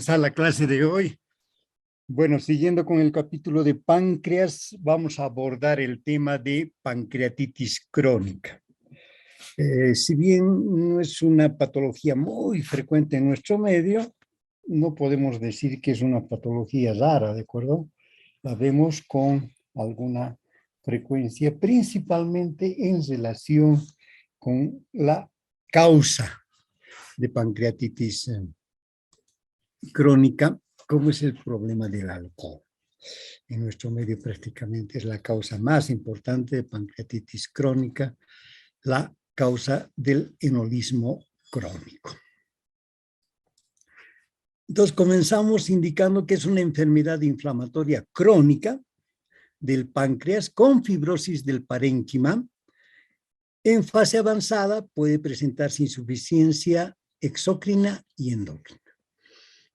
A la clase de hoy. Bueno, siguiendo con el capítulo de páncreas, vamos a abordar el tema de pancreatitis crónica. Si bien no es una patología muy frecuente en nuestro medio, no podemos decir que es una patología rara, ¿de acuerdo? La vemos con alguna frecuencia, principalmente en relación con la causa de pancreatitis crónica, como es el problema del alcohol. En nuestro medio prácticamente es la causa más importante de pancreatitis crónica, la causa del enolismo crónico. Entonces comenzamos indicando que es una enfermedad inflamatoria crónica del páncreas con fibrosis del parénquima. En fase avanzada puede presentarse insuficiencia exócrina y endocrina.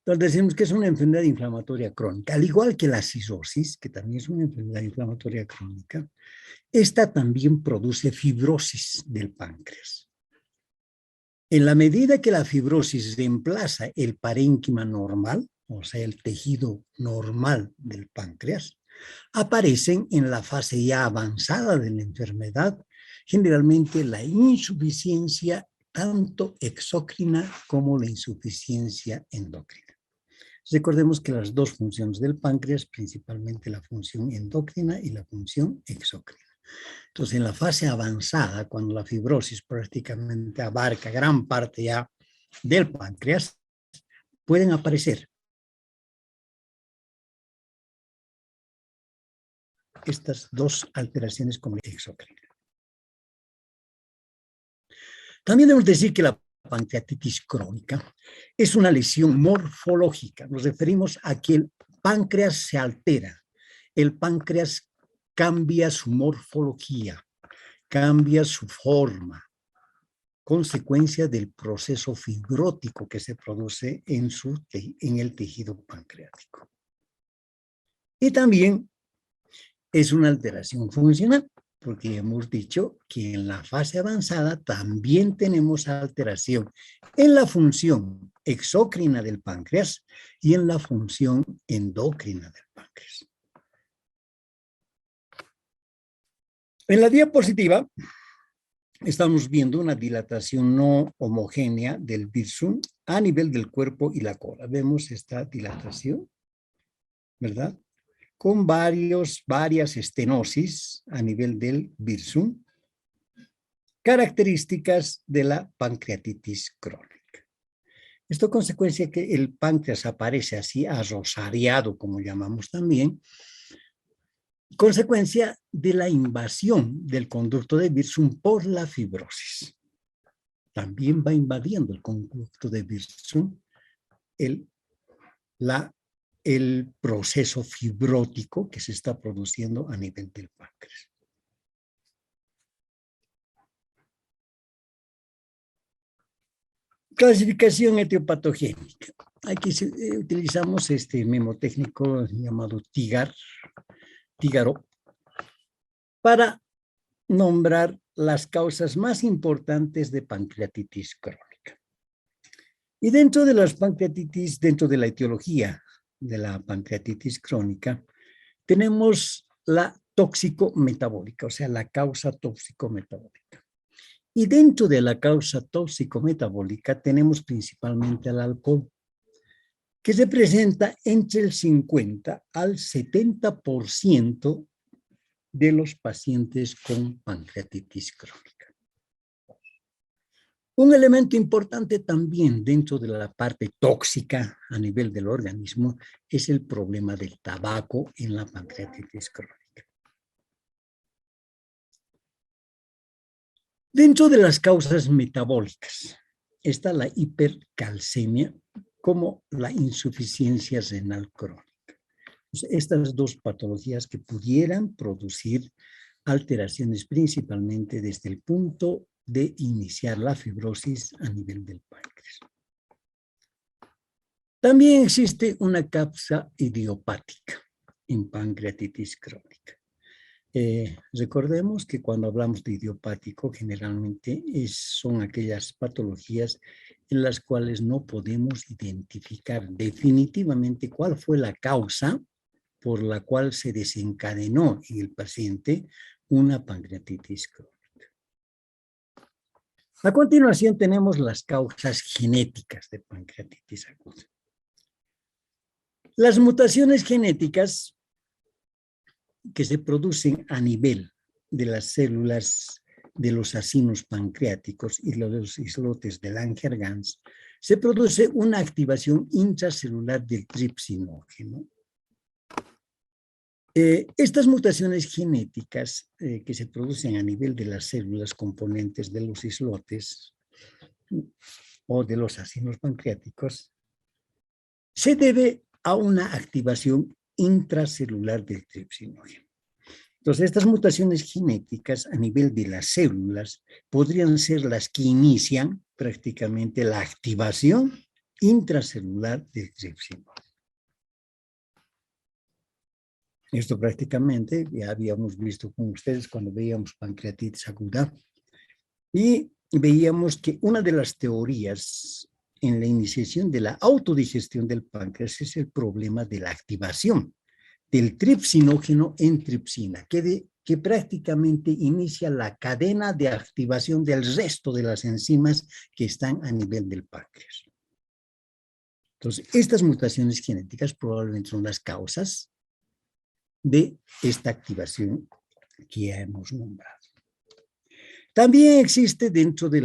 Entonces decimos que es una enfermedad inflamatoria crónica, al igual que la cirrosis, que también es una enfermedad inflamatoria crónica. Esta también produce fibrosis del páncreas. En la medida que la fibrosis reemplaza el parénquima normal, o sea, el tejido normal del páncreas, aparecen en la fase ya avanzada de la enfermedad, generalmente la insuficiencia tanto exócrina como la insuficiencia endocrina. Recordemos que las dos funciones del páncreas, principalmente la función endocrina y la función exócrina. Entonces, en la fase avanzada, cuando la fibrosis prácticamente abarca gran parte ya del páncreas, pueden aparecer estas dos alteraciones como exócrina. También debemos decir que la pancreatitis crónica es una lesión morfológica. Nos referimos a que el páncreas se altera. El páncreas cambia su morfología, cambia su forma, consecuencia del proceso fibrótico que se produce en el tejido pancreático. Y también es una alteración funcional, porque hemos dicho que en la fase avanzada también tenemos alteración en la función exócrina del páncreas y en la función endocrina del páncreas. En la diapositiva estamos viendo una dilatación no homogénea del virsum a nivel del cuerpo y la cola. Vemos esta dilatación, ¿verdad? Con varias estenosis a nivel del virsum, características de la pancreatitis crónica. Esto consecuencia que el páncreas aparece así arrosariado, como llamamos también, consecuencia de la invasión del conducto de Wirsum por la fibrosis. También va invadiendo el conducto de Wirsum el proceso fibrótico que se está produciendo a nivel del páncreas. Clasificación etiopatogénica. Aquí utilizamos este memotécnico llamado Tigaro, para nombrar las causas más importantes de pancreatitis crónica. Y dentro de las pancreatitis, dentro de la etiología de la pancreatitis crónica, tenemos la tóxico-metabólica, o sea, la causa tóxico-metabólica. Y dentro de la causa tóxico-metabólica tenemos principalmente el alcohol, que representa entre el 50 al 70% de los pacientes con pancreatitis crónica. Un elemento importante también dentro de la parte tóxica a nivel del organismo es el problema del tabaco en la pancreatitis crónica. Dentro de las causas metabólicas está la hipercalcemia como la insuficiencia renal crónica. Estas dos patologías que pudieran producir alteraciones principalmente desde el punto de iniciar la fibrosis a nivel del páncreas. También existe una causa idiopática en pancreatitis crónica. Recordemos que cuando hablamos de idiopático, generalmente son aquellas patologías en las cuales no podemos identificar definitivamente cuál fue la causa por la cual se desencadenó en el paciente una pancreatitis crónica. A continuación tenemos las causas genéticas de pancreatitis aguda. Las mutaciones genéticas que se producen a nivel de las células de los acinos pancreáticos y los islotes de Langerhans, se produce una activación intracelular del tripsinógeno. Estas mutaciones genéticas que se producen a nivel de las células componentes de los islotes o de los acinos pancreáticos se debe a una activación intracelular del tripsinógeno. Entonces, estas mutaciones genéticas a nivel de las células podrían ser las que inician prácticamente la activación intracelular del tripsinógeno. Esto prácticamente ya habíamos visto con ustedes cuando veíamos pancreatitis aguda y veíamos que una de las teorías en la iniciación de la autodigestión del páncreas es el problema de la activación del tripsinógeno en tripsina, que prácticamente inicia la cadena de activación del resto de las enzimas que están a nivel del páncreas. Entonces, estas mutaciones genéticas probablemente son las causas de esta activación que ya hemos nombrado. También existe dentro de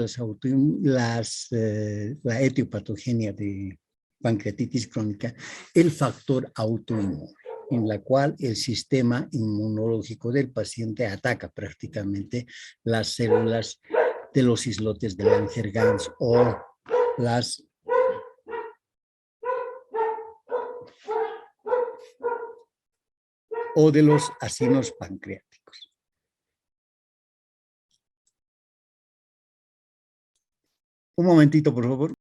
la etiopatogenia de pancreatitis crónica el factor autoinmune, en la cual el sistema inmunológico del paciente ataca prácticamente las células de los islotes de Langerhans o de los acinos pancreáticos. Un momentito, por favor.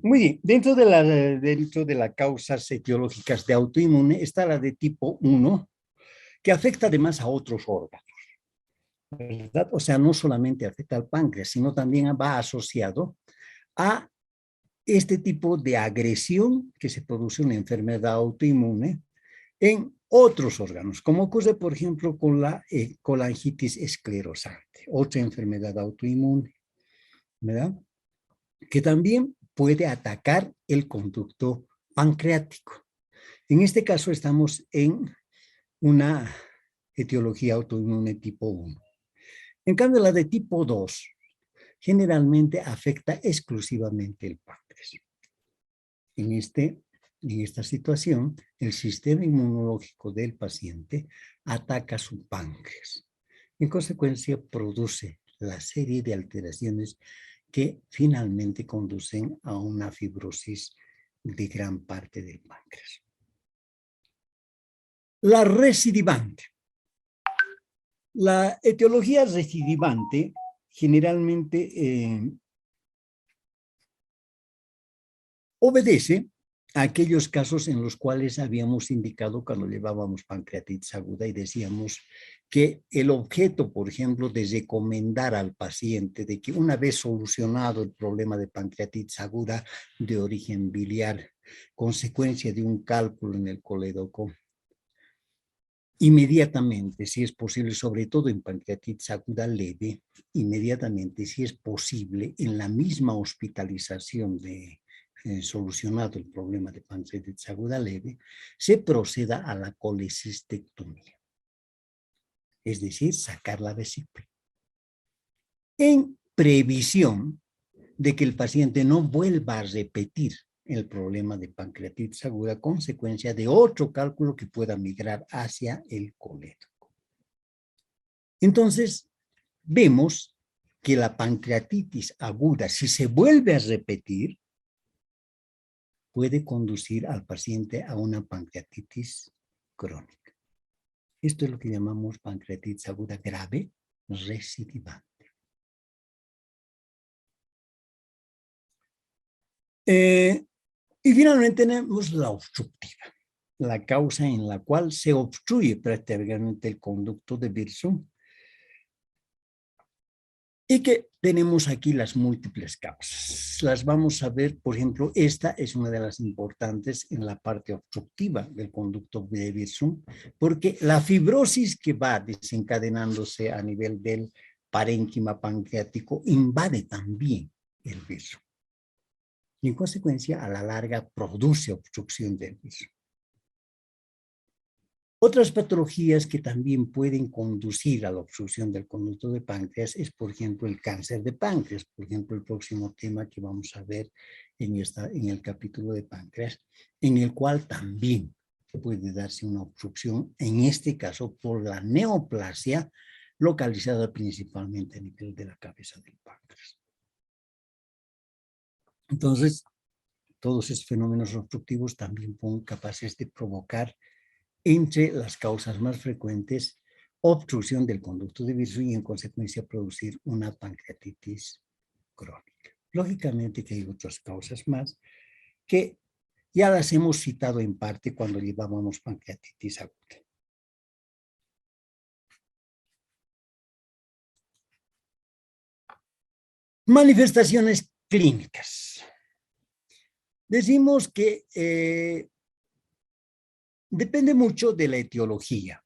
Muy bien, dentro de las causas etiológicas de autoinmune está la de tipo 1, que afecta además a otros órganos, ¿verdad? O sea, no solamente afecta al páncreas, sino también va asociado a este tipo de agresión que se produce una enfermedad autoinmune en otros órganos, como ocurre, por ejemplo, con la colangitis esclerosante, otra enfermedad autoinmune, ¿verdad? Que también puede atacar el conducto pancreático. En este caso estamos en una etiología autoinmune tipo 1. En cambio, la de tipo 2 generalmente afecta exclusivamente el páncreas. En esta situación, el sistema inmunológico del paciente ataca su páncreas. En consecuencia, produce la serie de alteraciones que finalmente conducen a una fibrosis de gran parte del páncreas. La recidivante. La etiología recidivante generalmente obedece a aquellos casos en los cuales habíamos indicado cuando llevábamos pancreatitis aguda y decíamos que el objeto, por ejemplo, de recomendar al paciente de que una vez solucionado el problema de pancreatitis aguda de origen biliar, consecuencia de un cálculo en el colédoco, inmediatamente, si es posible, sobre todo en pancreatitis aguda leve, inmediatamente, si es posible, en la misma hospitalización de solucionado el problema de pancreatitis aguda leve, se proceda a la colecistectomía, es decir, sacar la vesícula, en previsión de que el paciente no vuelva a repetir el problema de pancreatitis aguda a consecuencia de otro cálculo que pueda migrar hacia el colédoco. Entonces, vemos que la pancreatitis aguda, si se vuelve a repetir, puede conducir al paciente a una pancreatitis crónica. Esto es lo que llamamos pancreatitis aguda grave recidivante. Y finalmente tenemos la obstructiva, la causa en la cual se obstruye prácticamente el conducto de Wirsung. Y que tenemos aquí las múltiples causas. Las vamos a ver, por ejemplo, esta es una de las importantes en la parte obstructiva del conducto de Wirsung, porque la fibrosis que va desencadenándose a nivel del parénquima pancreático invade también el Wirsung. Y en consecuencia, a la larga, produce obstrucción del Wirsung. Otras patologías que también pueden conducir a la obstrucción del conducto de páncreas es, por ejemplo, el cáncer de páncreas. Por ejemplo, el próximo tema que vamos a ver en el capítulo de páncreas, en el cual también puede darse una obstrucción, en este caso por la neoplasia, localizada principalmente a nivel de la cabeza del páncreas. Entonces, todos estos fenómenos obstructivos también son capaces de provocar, entre las causas más frecuentes, obstrucción del conducto de Wirsung y en consecuencia producir una pancreatitis crónica. Lógicamente que hay otras causas más que ya las hemos citado en parte cuando llevábamos pancreatitis aguda. Manifestaciones clínicas. Decimos que depende mucho de la etiología.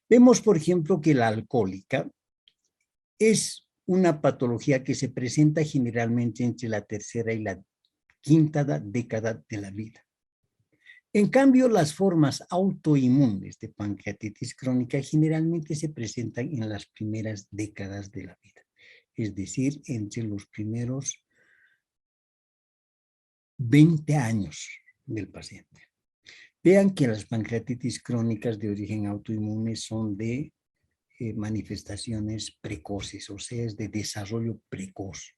Vemos, por ejemplo, que la alcohólica es una patología que se presenta generalmente entre la tercera y la quinta década de la vida. En cambio, las formas autoinmunes de pancreatitis crónica generalmente se presentan en las primeras décadas de la vida, es decir, entre los primeros 20 años del paciente. Vean que las pancreatitis crónicas de origen autoinmune son de manifestaciones precoces, o sea, es de desarrollo precoz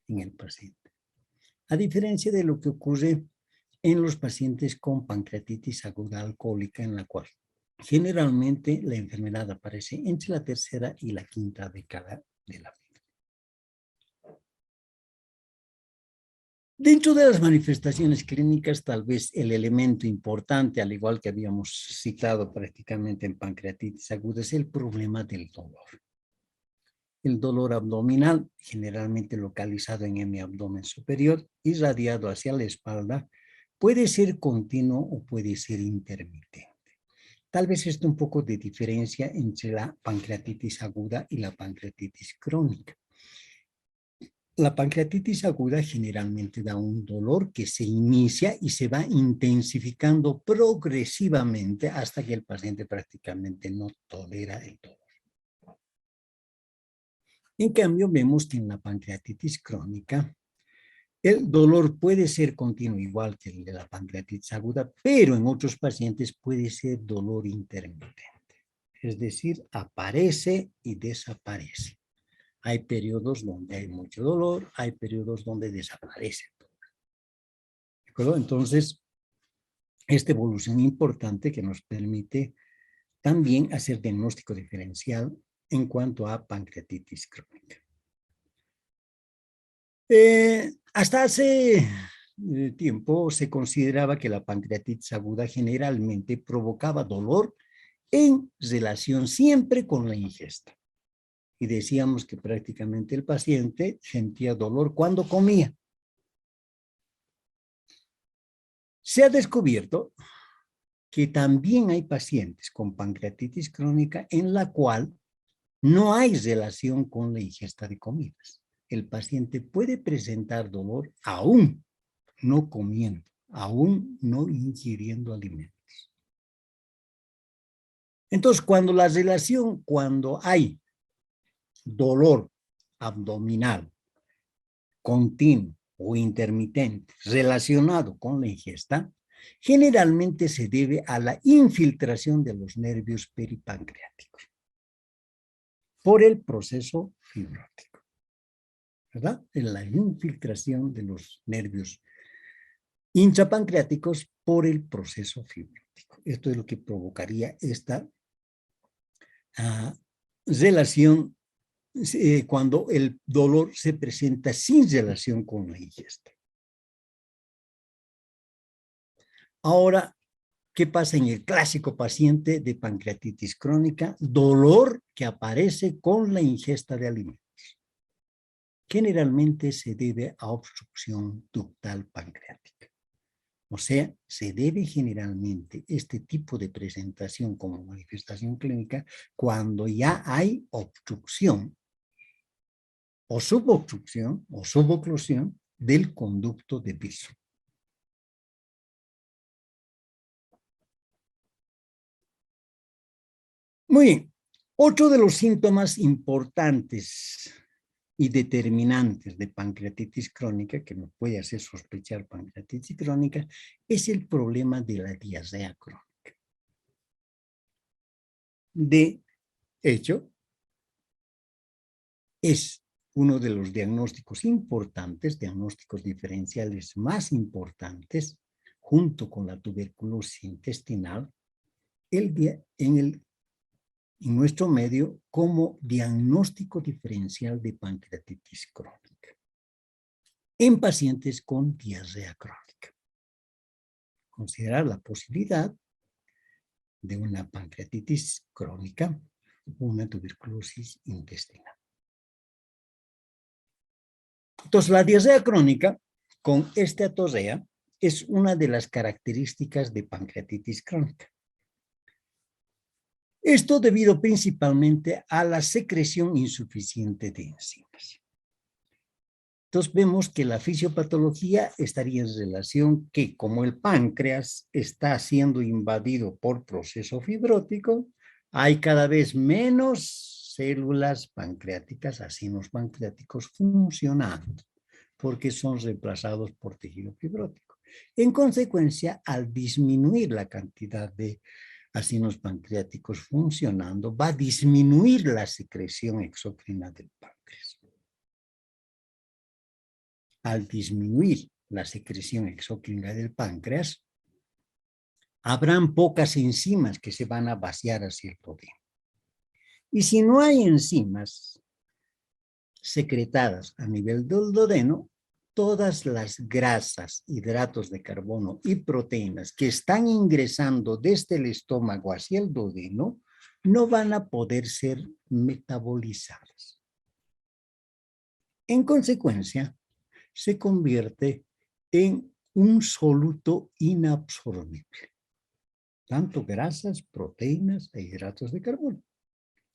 en el paciente. A diferencia de lo que ocurre en los pacientes con pancreatitis aguda alcohólica, en la cual generalmente la enfermedad aparece entre la tercera y la quinta década de la vida. Dentro de las manifestaciones clínicas, tal vez el elemento importante, al igual que habíamos citado prácticamente en pancreatitis aguda, es el problema del dolor. El dolor abdominal, generalmente localizado en hemiabdomen superior, irradiado hacia la espalda, puede ser continuo o puede ser intermitente. Tal vez esté un poco de diferencia entre la pancreatitis aguda y la pancreatitis crónica. La pancreatitis aguda generalmente da un dolor que se inicia y se va intensificando progresivamente hasta que el paciente prácticamente no tolera el dolor. En cambio, vemos que en la pancreatitis crónica, el dolor puede ser continuo igual que el de la pancreatitis aguda, pero en otros pacientes puede ser dolor intermitente. Es decir, aparece y desaparece. Hay periodos donde hay mucho dolor, hay periodos donde desaparece el dolor. ¿De acuerdo? Entonces, esta evolución importante que nos permite también hacer diagnóstico diferencial en cuanto a pancreatitis crónica. Hasta hace tiempo se consideraba que la pancreatitis aguda generalmente provocaba dolor en relación siempre con la ingesta. Y decíamos que prácticamente el paciente sentía dolor cuando comía. Se ha descubierto que también hay pacientes con pancreatitis crónica en la cual no hay relación con la ingesta de comidas. El paciente puede presentar dolor aún no comiendo, aún no ingiriendo alimentos. Entonces, cuando hay dolor abdominal continuo o intermitente relacionado con la ingesta, generalmente se debe a la infiltración de los nervios peripancreáticos por el proceso fibrótico, ¿verdad? En la infiltración de los nervios intrapancreáticos por el proceso fibrótico. Esto es lo que provocaría esta relación cuando el dolor se presenta sin relación con la ingesta. Ahora, ¿qué pasa en el clásico paciente de pancreatitis crónica? Dolor que aparece con la ingesta de alimentos. Generalmente se debe a obstrucción ductal pancreática. O sea, se debe generalmente este tipo de presentación como manifestación clínica cuando ya hay obstrucción o suboclusión del conducto de Bison. Muy bien. Otro de los síntomas importantes y determinantes de pancreatitis crónica, que nos puede hacer sospechar pancreatitis crónica, es el problema de la diarrea crónica. De hecho, es uno de los diagnósticos importantes, diagnósticos diferenciales más importantes, junto con la tuberculosis intestinal, en nuestro medio como diagnóstico diferencial de pancreatitis crónica en pacientes con diarrea crónica. Considerar la posibilidad de una pancreatitis crónica o una tuberculosis intestinal. Entonces, la diarrea crónica con esteatosea es una de las características de pancreatitis crónica. Esto debido principalmente a la secreción insuficiente de enzimas. Entonces vemos que la fisiopatología estaría en relación que como el páncreas está siendo invadido por proceso fibrótico, hay cada vez menos células pancreáticas, acinos pancreáticos funcionando, porque son reemplazados por tejido fibrótico. En consecuencia, al disminuir la cantidad de acinos pancreáticos funcionando, va a disminuir la secreción exócrina del páncreas. Al disminuir la secreción exócrina del páncreas, habrán pocas enzimas que se van a vaciar hacia el duodeno. Y si no hay enzimas secretadas a nivel del duodeno, todas las grasas, hidratos de carbono y proteínas que están ingresando desde el estómago hacia el duodeno no van a poder ser metabolizadas. En consecuencia, se convierte en un soluto inabsorbible, tanto grasas, proteínas e hidratos de carbono.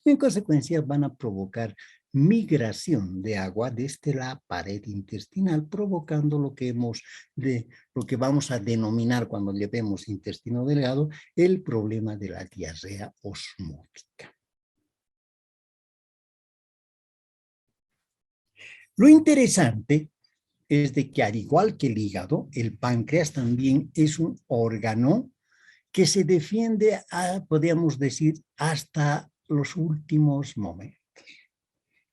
Y en consecuencia van a provocar migración de agua desde la pared intestinal, provocando lo que vamos a denominar cuando llevemos intestino delgado, el problema de la diarrea osmótica. Lo interesante es de que al igual que el hígado, el páncreas también es un órgano que se defiende, podríamos decir, hasta los últimos momentos.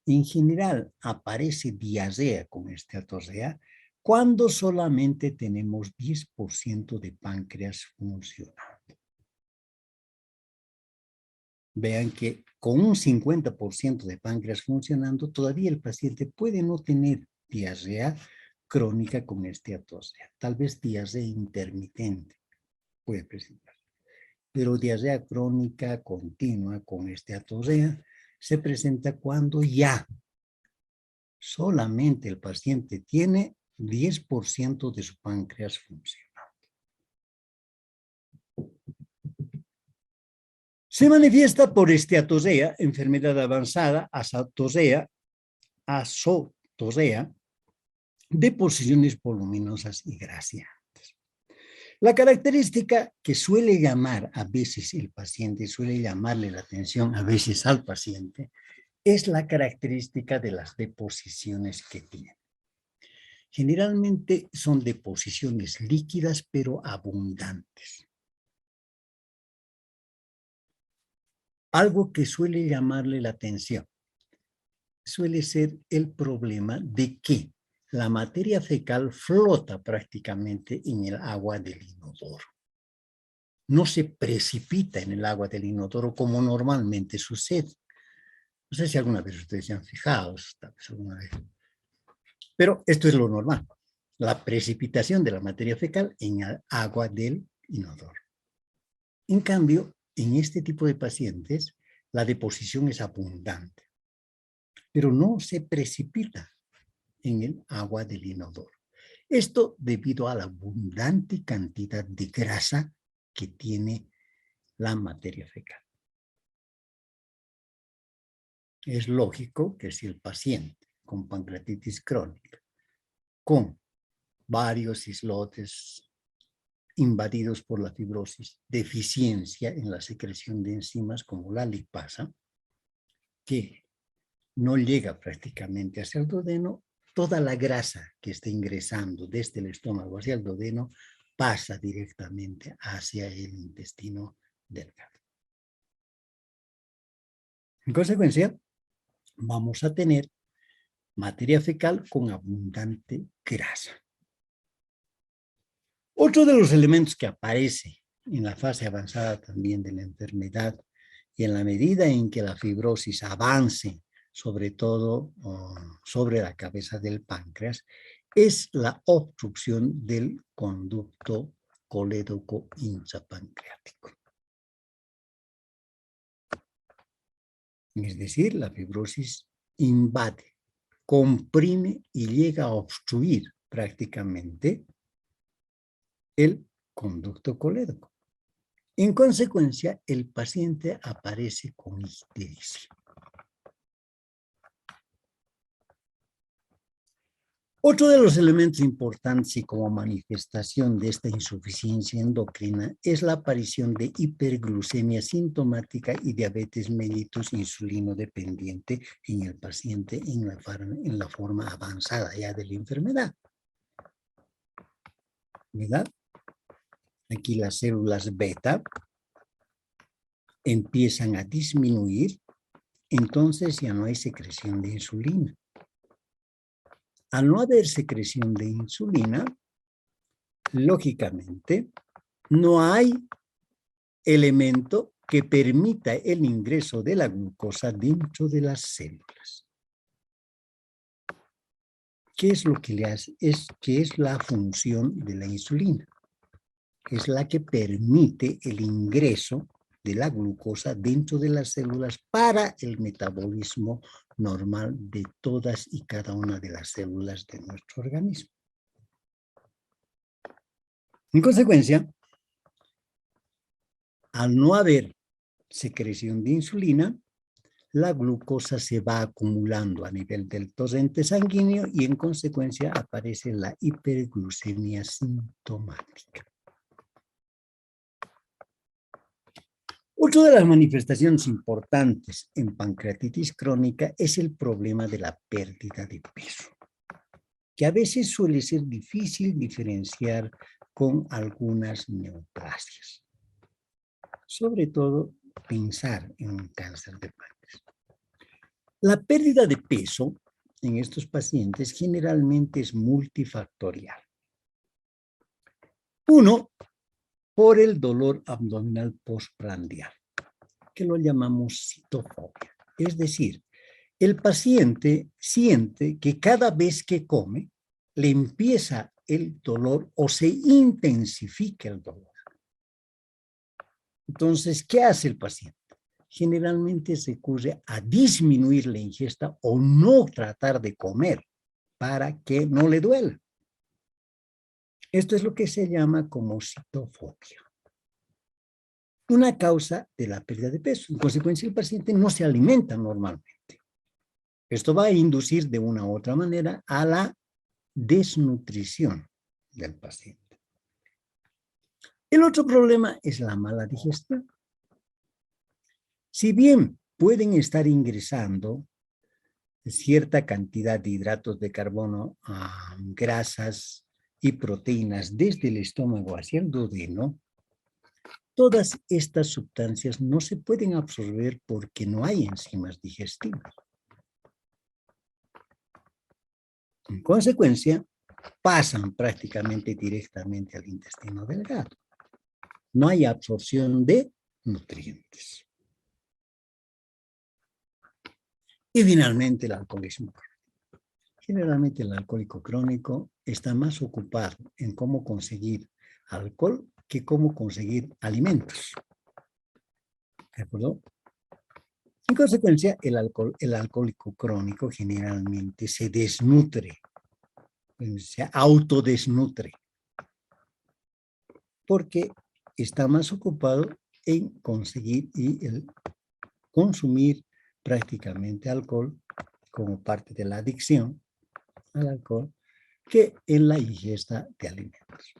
En general, aparece diarrea con esteatosea cuando solamente tenemos 10% de páncreas funcionando. Vean que con un 50% de páncreas funcionando, todavía el paciente puede no tener diarrea crónica con esteatosea, tal vez diarrea intermitente puede presentar, pero diarrea crónica continua con esteatosea se presenta cuando ya solamente el paciente tiene 10% de su páncreas funcionando. Se manifiesta por esteatosea, enfermedad avanzada, azotosea, deposiciones voluminosas y grasiantes. La característica que suele llamar a veces el paciente, suele llamarle la atención a veces al paciente, es la característica de las deposiciones que tiene. Generalmente son deposiciones líquidas pero abundantes. Algo que suele llamarle la atención suele ser el problema de que la materia fecal flota prácticamente en el agua del inodoro. no se precipita en el agua del inodoro como normalmente sucede. No sé si alguna vez ustedes se han fijado, tal vez alguna vez. Pero esto es lo normal, la precipitación de la materia fecal en el agua del inodoro. En cambio, en este tipo de pacientes, la deposición es abundante, pero no se precipita en el agua del inodoro. Esto debido a la abundante cantidad de grasa que tiene la materia fecal. Es lógico que si el paciente con pancreatitis crónica, con varios islotes invadidos por la fibrosis, deficiencia en la secreción de enzimas como la lipasa, que no llega prácticamente hacia el duodeno, toda la grasa que está ingresando desde el estómago hacia el duodeno pasa directamente hacia el intestino delgado. En consecuencia, vamos a tener materia fecal con abundante grasa. Otro de los elementos que aparece en la fase avanzada también de la enfermedad y en la medida en que la fibrosis avance, sobre todo sobre la cabeza del páncreas, es la obstrucción del conducto colédoco intrapancreático. Es decir, la fibrosis invade, comprime y llega a obstruir prácticamente el conducto colédoco. En consecuencia, el paciente aparece con ictericia. Otro de los elementos importantes y como manifestación de esta insuficiencia endocrina es la aparición de hiperglucemia sintomática y diabetes mellitus insulino dependiente en el paciente en la forma avanzada ya de la enfermedad. ¿Verdad? Aquí las células beta empiezan a disminuir, entonces ya no hay secreción de insulina. Al no haber secreción de insulina, lógicamente, no hay elemento que permita el ingreso de la glucosa dentro de las células. ¿Qué es lo que le hace? ¿Qué es la función de la insulina? Es la que permite el ingreso de la glucosa dentro de las células para el metabolismo normal de todas y cada una de las células de nuestro organismo. En consecuencia, al no haber secreción de insulina, la glucosa se va acumulando a nivel del torrente sanguíneo y en consecuencia aparece la hiperglucemia sintomática. Otra de las manifestaciones importantes en pancreatitis crónica es el problema de la pérdida de peso, que a veces suele ser difícil diferenciar con algunas neoplasias. Sobre todo, pensar en un cáncer de páncreas. La pérdida de peso en estos pacientes generalmente es multifactorial. Uno, por el dolor abdominal postprandial, que lo llamamos citofobia. Es decir, el paciente siente que cada vez que come, le empieza el dolor o se intensifica el dolor. Entonces, ¿qué hace el paciente? Generalmente se recurre a disminuir la ingesta o no tratar de comer para que no le duela. Esto es lo que se llama como citofobia. Una causa de la pérdida de peso. En consecuencia, el paciente no se alimenta normalmente. Esto va a inducir de una u otra manera a la desnutrición del paciente. El otro problema es la mala digestión. Si bien pueden estar ingresando cierta cantidad de hidratos de carbono, grasas y proteínas desde el estómago hacia el duodeno, todas estas sustancias no se pueden absorber porque no hay enzimas digestivas. En consecuencia, pasan prácticamente directamente al intestino delgado. no hay absorción de nutrientes. Y finalmente el alcoholismo. Generalmente el alcohólico crónico está más ocupado en cómo conseguir alcohol que cómo conseguir alimentos. ¿De acuerdo? En consecuencia, el alcohólico crónico generalmente se desnutre, se autodesnutre, porque está más ocupado en conseguir y el consumir prácticamente alcohol como parte de la adicción al alcohol que en la ingesta de alimentos.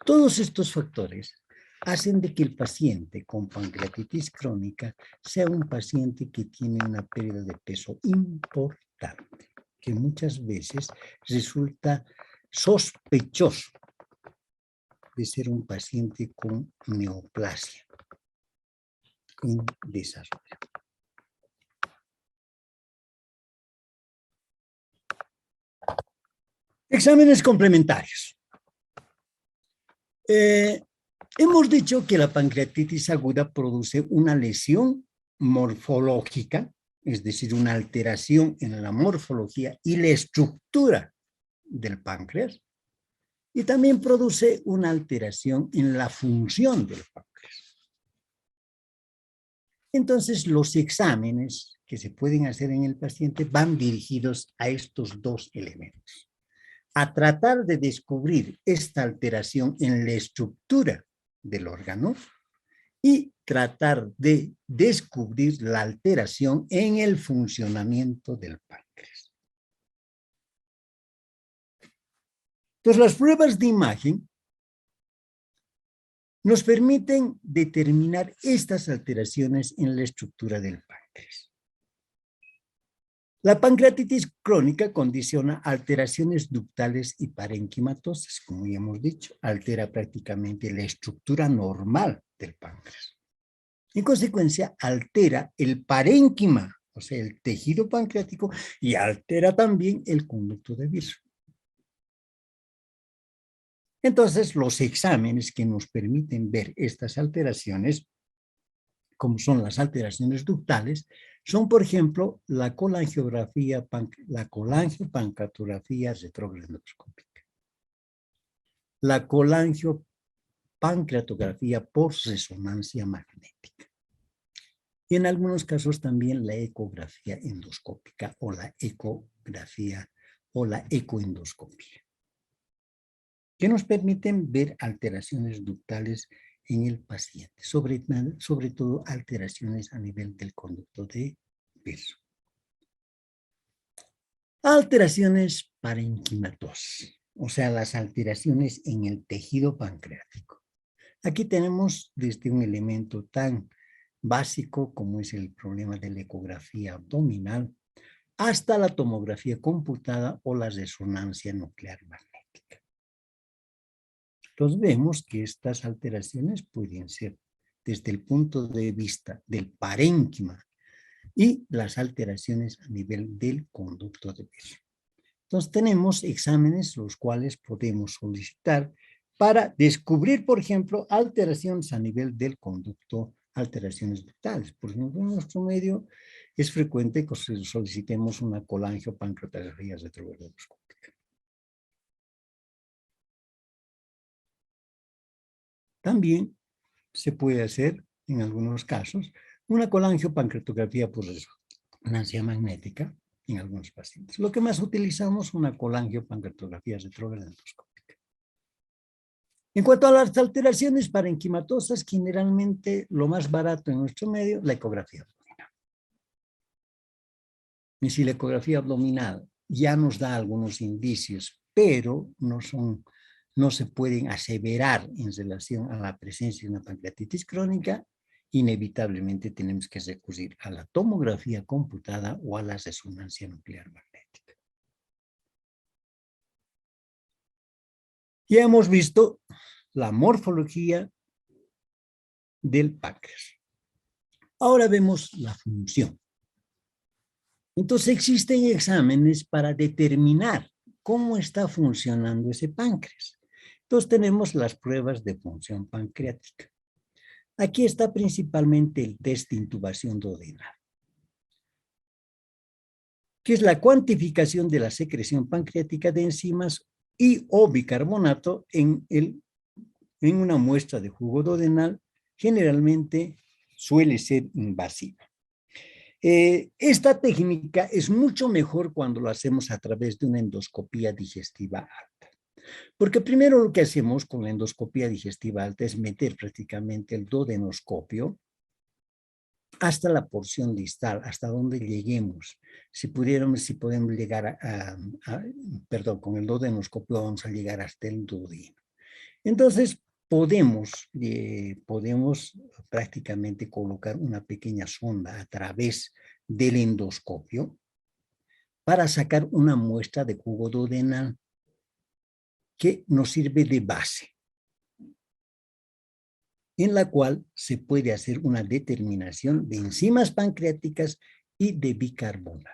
Todos estos factores hacen de que el paciente con pancreatitis crónica sea un paciente que tiene una pérdida de peso importante, que muchas veces resulta sospechoso de ser un paciente con neoplasia en desarrollo. Exámenes complementarios. Hemos dicho que la pancreatitis aguda produce una lesión morfológica, es decir, una alteración en la morfología y la estructura del páncreas, y también produce una alteración en la función del páncreas. Entonces, los exámenes que se pueden hacer en el paciente van dirigidos a estos dos elementos, a tratar de descubrir esta alteración en la estructura del órgano y tratar de descubrir la alteración en el funcionamiento del páncreas. Entonces, las pruebas de imagen nos permiten determinar estas alteraciones en la estructura del páncreas. La pancreatitis crónica condiciona alteraciones ductales y parenquimatosas, como ya hemos dicho, altera prácticamente la estructura normal del páncreas. En consecuencia, altera el parénquima, o sea, el tejido pancreático, y altera también el conducto de Virchow. Entonces, los exámenes que nos permiten ver estas alteraciones, como son las alteraciones ductales, son, por ejemplo, la colangiopancreatografía retrogrado-endoscópica, la colangiopancreatografía por resonancia magnética, y en algunos casos también la ecografía endoscópica o la ecografía o la ecoendoscopia, que nos permiten ver alteraciones ductales en el paciente, sobre todo alteraciones a nivel del conducto de Virchow. Alteraciones parenquimatosas, o sea, las alteraciones en el tejido pancreático. Aquí tenemos desde un elemento tan básico como es el problema de la ecografía abdominal hasta la tomografía computada o la resonancia nuclear magnética. Entonces vemos que estas alteraciones pueden ser desde el punto de vista del parénquima y las alteraciones a nivel del conducto de Virchow. Entonces tenemos exámenes los cuales podemos solicitar para descubrir, por ejemplo, alteraciones a nivel del conducto, alteraciones ductales. Por ejemplo, en nuestro medio es frecuente que solicitemos una colangiopancreatografía retrogrado-endoscópica. También se puede hacer, en algunos casos, una colangiopancreatografía por resonancia magnética en algunos pacientes. Lo que más utilizamos es una colangiopancreatografía retrogrado-endoscópica. En cuanto a las alteraciones parenquimatosas, generalmente lo más barato en nuestro medio, la ecografía abdominal. Y si la ecografía abdominal ya nos da algunos indicios, pero no se pueden aseverar en relación a la presencia de una pancreatitis crónica, inevitablemente tenemos que recurrir a la tomografía computada o a la resonancia nuclear magnética. Ya hemos visto la morfología del páncreas. Ahora vemos la función. Entonces existen exámenes para determinar cómo está funcionando ese páncreas. Entonces tenemos las pruebas de función pancreática. Aquí está principalmente el test de intubación duodenal, que es la cuantificación de la secreción pancreática de enzimas y o bicarbonato en una muestra de jugo duodenal. Generalmente suele ser invasiva. Esta técnica es mucho mejor cuando lo hacemos a través de una endoscopía digestiva alta. Porque primero lo que hacemos con la endoscopía digestiva alta es meter prácticamente el duodenoscopio hasta la porción distal, hasta donde lleguemos. Si podemos llegar perdón, con el duodenoscopio vamos a llegar hasta el duodeno. Entonces, podemos prácticamente colocar una pequeña sonda a través del endoscopio para sacar una muestra de jugo duodenal que nos sirve de base, en la cual se puede hacer una determinación de enzimas pancreáticas y de bicarbonato.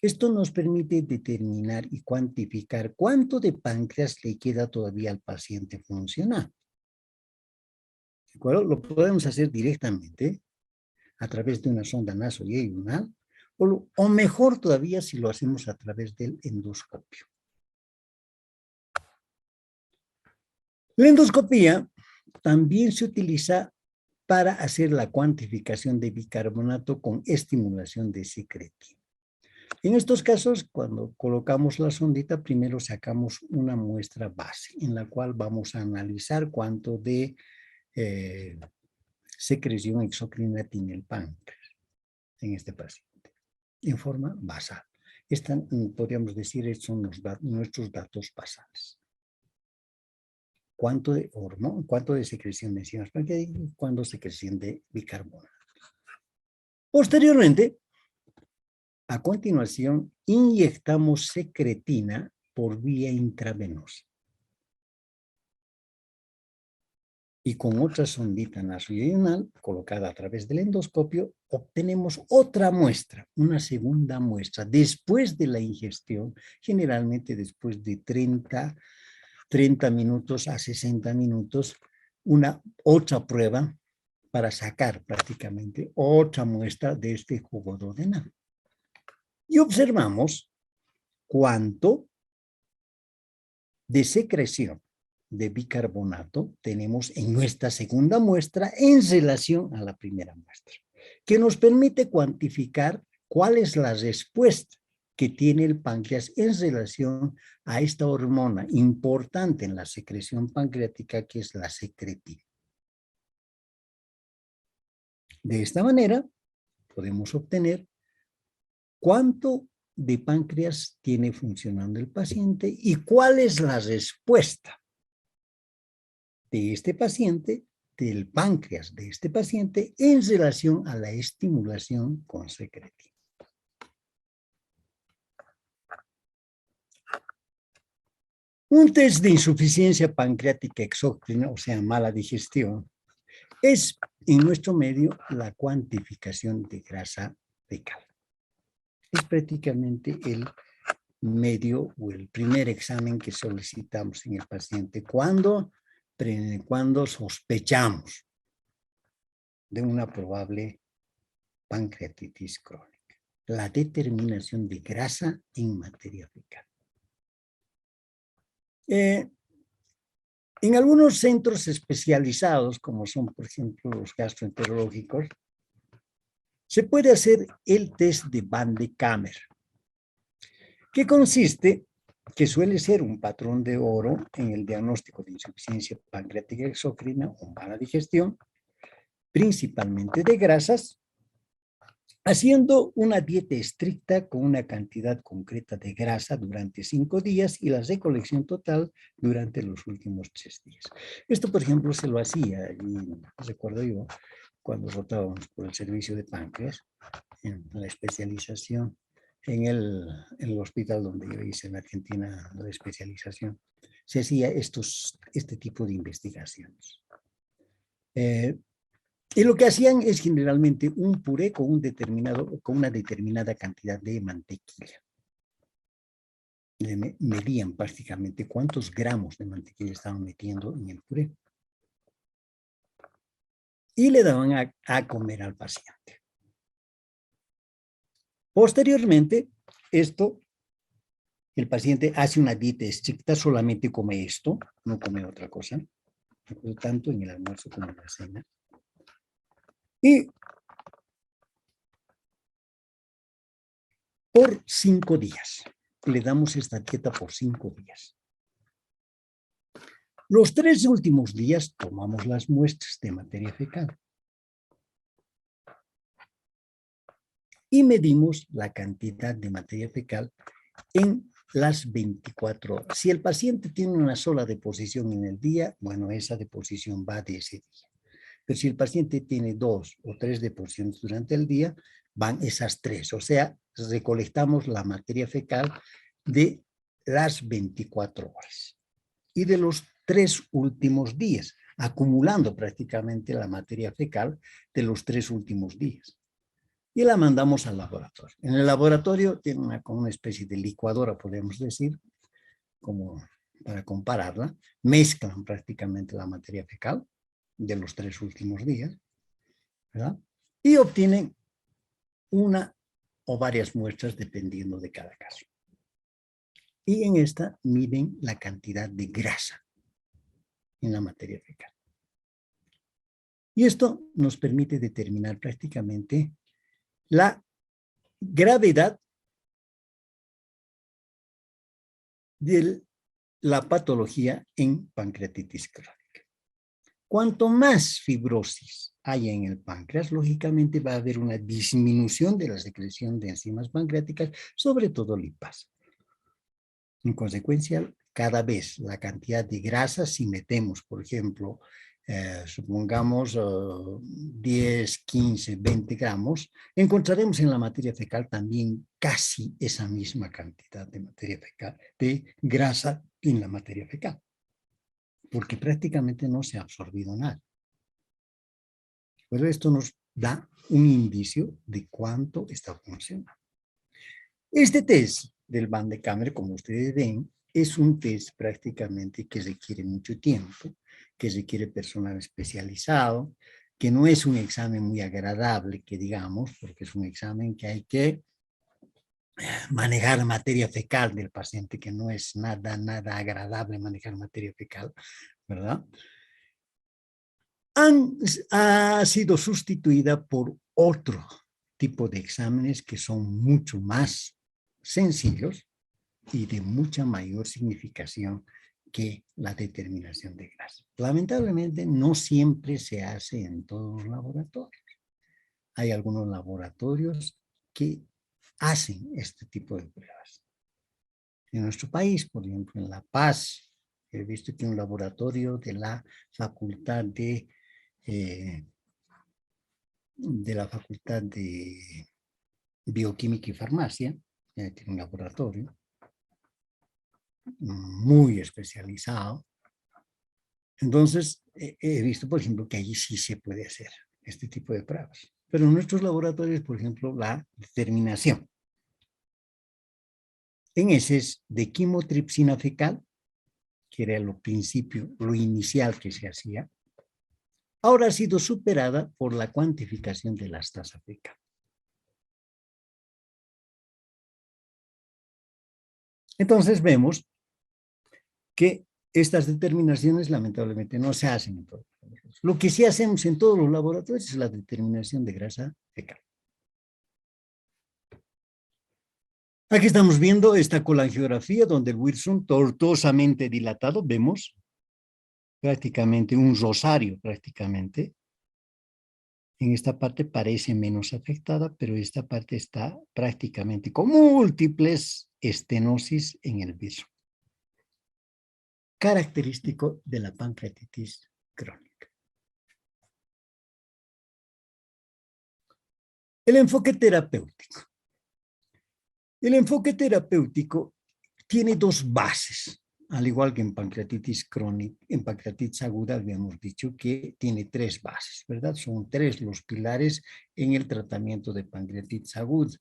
Esto nos permite determinar y cuantificar cuánto de páncreas le queda todavía al paciente funcional. ¿De acuerdo? Lo podemos hacer directamente a través de una sonda nasoyeyunal o mejor todavía si lo hacemos a través del endoscopio. La endoscopía también se utiliza para hacer la cuantificación de bicarbonato con estimulación de secretina. En estos casos, cuando colocamos la sondita, primero sacamos una muestra base en la cual vamos a analizar cuánto de secreción exocrina tiene el páncreas en este paciente, en forma basal. Podríamos decir, estos son nuestros datos basales. Cuánto de secreción de enzimas pancreáticas y cuánto secreción de bicarbonato. Posteriormente, a continuación, inyectamos secretina por vía intravenosa. Y con otra sondita nasoyeyunal colocada a través del endoscopio, obtenemos otra muestra, una segunda muestra, después de la ingestión, generalmente después de 30 minutos a 60 minutos, otra prueba para sacar prácticamente otra muestra de este jugo duodenal. Y observamos cuánto de secreción de bicarbonato tenemos en nuestra segunda muestra en relación a la primera muestra, que nos permite cuantificar cuál es la respuesta que tiene el páncreas en relación a esta hormona importante en la secreción pancreática, que es la secretina. De esta manera, podemos obtener cuánto de páncreas tiene funcionando el paciente y cuál es la respuesta de este paciente, del páncreas de este paciente, en relación a la estimulación con secretina. Un test de insuficiencia pancreática exócrina, o sea, mala digestión, es en nuestro medio la cuantificación de grasa fecal. Es prácticamente el medio o el primer examen que solicitamos en el paciente cuando sospechamos de una probable pancreatitis crónica. La determinación de grasa en materia fecal. En algunos centros especializados, como son, por ejemplo, los gastroenterológicos, se puede hacer el test de Van de Kammer, que consiste, que suele ser un patrón de oro en el diagnóstico de insuficiencia pancreática exócrina o mala digestión, principalmente de grasas, haciendo una dieta estricta con una cantidad concreta de grasa durante 5 días y la recolección total durante los últimos 3 días. Esto, por ejemplo, se lo hacía, y recuerdo yo, cuando rotábamos por el servicio de páncreas, en la especialización, en el hospital donde yo hice en Argentina la especialización, se hacía este tipo de investigaciones. Y lo que hacían es generalmente un puré con una determinada cantidad de mantequilla. medían prácticamente cuántos gramos de mantequilla estaban metiendo en el puré. Y le daban a comer al paciente. Posteriormente, el paciente hace una dieta estricta, solamente come esto, no come otra cosa, tanto en el almuerzo como en la cena. Y por 5 días, le damos esta dieta por 5 días. Los 3 últimos días tomamos las muestras de materia fecal y medimos la cantidad de materia fecal en las 24 horas. Si el paciente tiene una sola deposición en el día, bueno, esa deposición va de ese día. Pero si el paciente tiene 2 o 3 deposiciones durante el día, van esas 3. O sea, recolectamos la materia fecal de las 24 horas y de los 3 últimos días, acumulando prácticamente la materia fecal de los 3 últimos días. Y la mandamos al laboratorio. En el laboratorio tiene como una especie de licuadora, podemos decir, como para compararla. Mezclan prácticamente la materia fecal de los 3 últimos días, ¿verdad? Y obtienen una o varias muestras dependiendo de cada caso. Y en esta miden la cantidad de grasa en la materia fecal. Y esto nos permite determinar prácticamente la gravedad de la patología en pancreatitis crónica. Cuanto más fibrosis haya en el páncreas, lógicamente va a haber una disminución de la secreción de enzimas pancreáticas, sobre todo lipasa. En consecuencia, cada vez la cantidad de grasa, si metemos, por ejemplo, supongamos 10, 15, 20 gramos, encontraremos en la materia fecal también casi esa misma cantidad de materia fecal, de grasa en la materia fecal, porque prácticamente no se ha absorbido nada. Pero esto nos da un indicio de cuánto está funcionando. Este test del Van de Kammerer, como ustedes ven, es un test prácticamente que requiere mucho tiempo, que requiere personal especializado, que no es un examen muy agradable, que digamos, porque es un examen que hay que manejar materia fecal del paciente, que no es nada agradable manejar materia fecal, ¿verdad? Ha sido sustituida por otro tipo de exámenes que son mucho más sencillos y de mucha mayor significación que la determinación de grasa. Lamentablemente no siempre se hace en todos los laboratorios. Hay algunos laboratorios que hacen este tipo de pruebas. En nuestro país, por ejemplo, en La Paz, he visto que un laboratorio de la Facultad de Bioquímica y Farmacia, tiene un laboratorio muy especializado. Entonces, he visto, por ejemplo, que allí sí se puede hacer este tipo de pruebas. Pero en nuestros laboratorios, por ejemplo, la determinación en heces de quimotripsina fecal, que era lo inicial que se hacía, ahora ha sido superada por la cuantificación de la lactasa fecal. Entonces vemos que estas determinaciones lamentablemente no se hacen en todos los laboratorios. Lo que sí hacemos en todos los laboratorios es la determinación de grasa fecal. Aquí estamos viendo esta colangiografía donde el Wilson tortuosamente dilatado, vemos prácticamente un rosario prácticamente. En esta parte parece menos afectada, pero esta parte está prácticamente con múltiples estenosis en el viso. Característico de la pancreatitis crónica. El enfoque terapéutico. El enfoque terapéutico tiene 2 bases, al igual que en pancreatitis crónica, en pancreatitis aguda habíamos dicho que tiene 3 bases, ¿verdad? Son 3 los pilares en el tratamiento de pancreatitis aguda.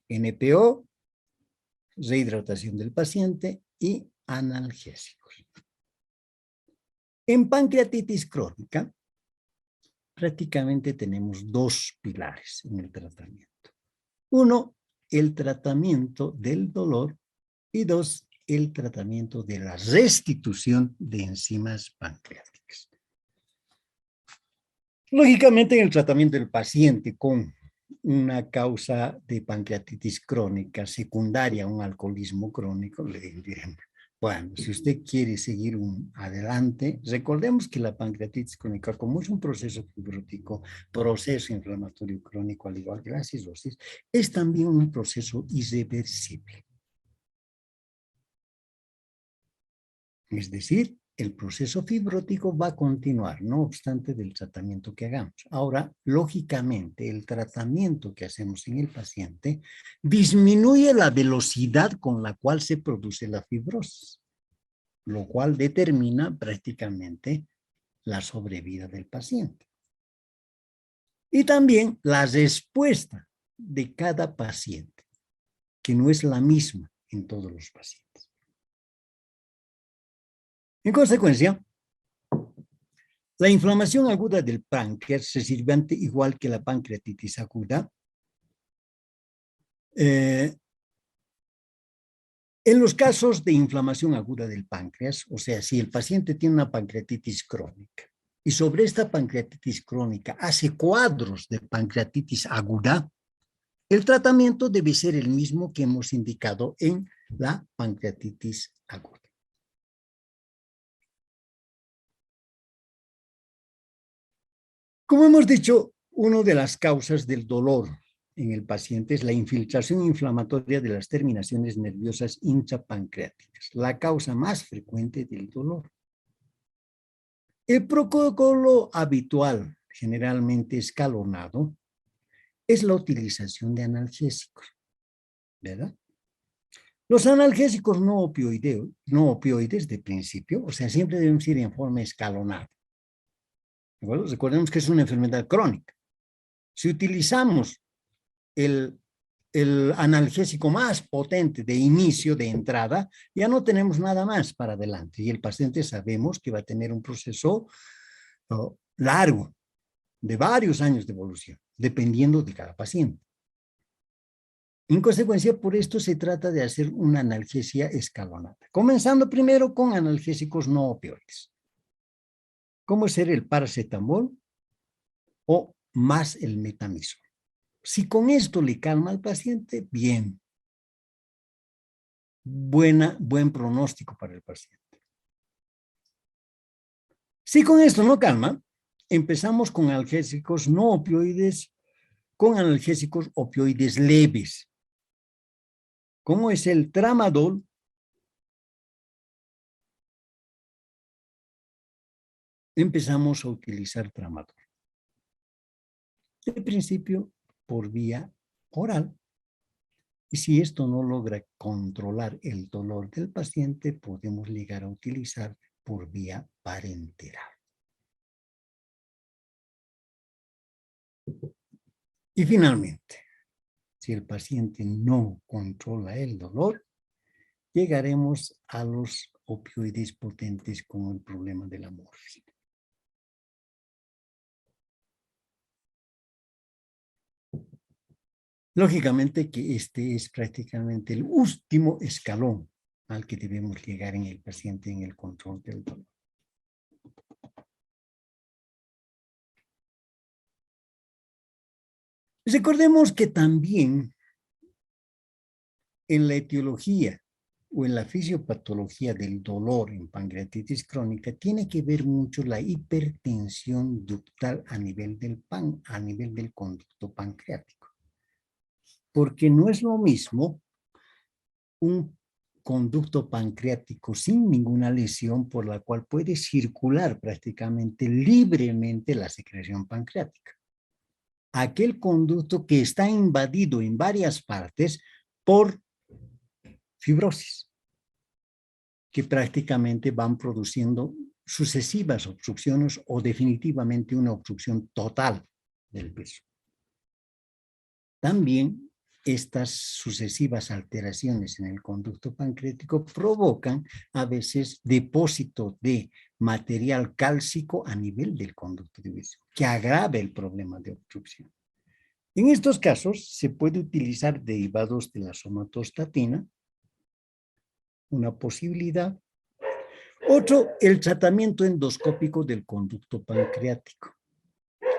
NPO, rehidratación del paciente y analgésicos. En pancreatitis crónica, prácticamente tenemos dos pilares en el tratamiento. Uno, el tratamiento del dolor y dos, el tratamiento de la restitución de enzimas pancreáticas. Lógicamente, en el tratamiento del paciente con una causa de pancreatitis crónica secundaria a un alcoholismo crónico, le diremos, bueno, si usted quiere seguir adelante, recordemos que la pancreatitis crónica, como es un proceso fibrótico, proceso inflamatorio crónico, al igual que la cirrosis, es también un proceso irreversible. Es decir, el proceso fibrótico va a continuar, no obstante del tratamiento que hagamos. Ahora, lógicamente, el tratamiento que hacemos en el paciente disminuye la velocidad con la cual se produce la fibrosis, lo cual determina prácticamente la sobrevida del paciente. Y también la respuesta de cada paciente, que no es la misma en todos los pacientes. En consecuencia, la inflamación aguda del páncreas se sirviente igual que la pancreatitis aguda. En los casos de inflamación aguda del páncreas, o sea, si el paciente tiene una pancreatitis crónica y sobre esta pancreatitis crónica hace cuadros de pancreatitis aguda, el tratamiento debe ser el mismo que hemos indicado en la pancreatitis aguda. Como hemos dicho, una de las causas del dolor en el paciente es la infiltración inflamatoria de las terminaciones nerviosas intrapancreáticas, la causa más frecuente del dolor. El protocolo habitual, generalmente escalonado, es la utilización de analgésicos, ¿verdad? Los analgésicos no opioides de principio, o sea, siempre deben ir en forma escalonada. ¿De Recordemos que es una enfermedad crónica. Si utilizamos el analgésico más potente de inicio, de entrada, ya no tenemos nada más para adelante. Y el paciente sabemos que va a tener un proceso largo, de varios años de evolución, dependiendo de cada paciente. En consecuencia, por esto se trata de hacer una analgesia escalonada, comenzando primero con analgésicos no opioides, como ser el paracetamol o más el metamizol. Si con esto le calma al paciente, bien. Buen pronóstico para el paciente. Si con esto no calma, empezamos con analgésicos no opioides, con analgésicos opioides leves, como es el tramadol, empezamos a utilizar tramadol. De principio, por vía oral. Y si esto no logra controlar el dolor del paciente, podemos llegar a utilizar por vía parenteral. Y finalmente, si el paciente no controla el dolor, llegaremos a los opioides potentes como el problema de la morfina. Lógicamente que este es prácticamente el último escalón al que debemos llegar en el paciente en el control del dolor. Recordemos que también en la etiología o en la fisiopatología del dolor en pancreatitis crónica tiene que ver mucho la hipertensión ductal a nivel del conducto pancreático. Porque no es lo mismo un conducto pancreático sin ninguna lesión por la cual puede circular prácticamente libremente la secreción pancreática. Aquel conducto que está invadido en varias partes por fibrosis, que prácticamente van produciendo sucesivas obstrucciones o definitivamente una obstrucción total del peso. También estas sucesivas alteraciones en el conducto pancreático provocan a veces depósito de material cálcico a nivel del conducto de Wilson, que agrava el problema de obstrucción. En estos casos se puede utilizar derivados de la somatostatina, una posibilidad. Otro, el tratamiento endoscópico del conducto pancreático.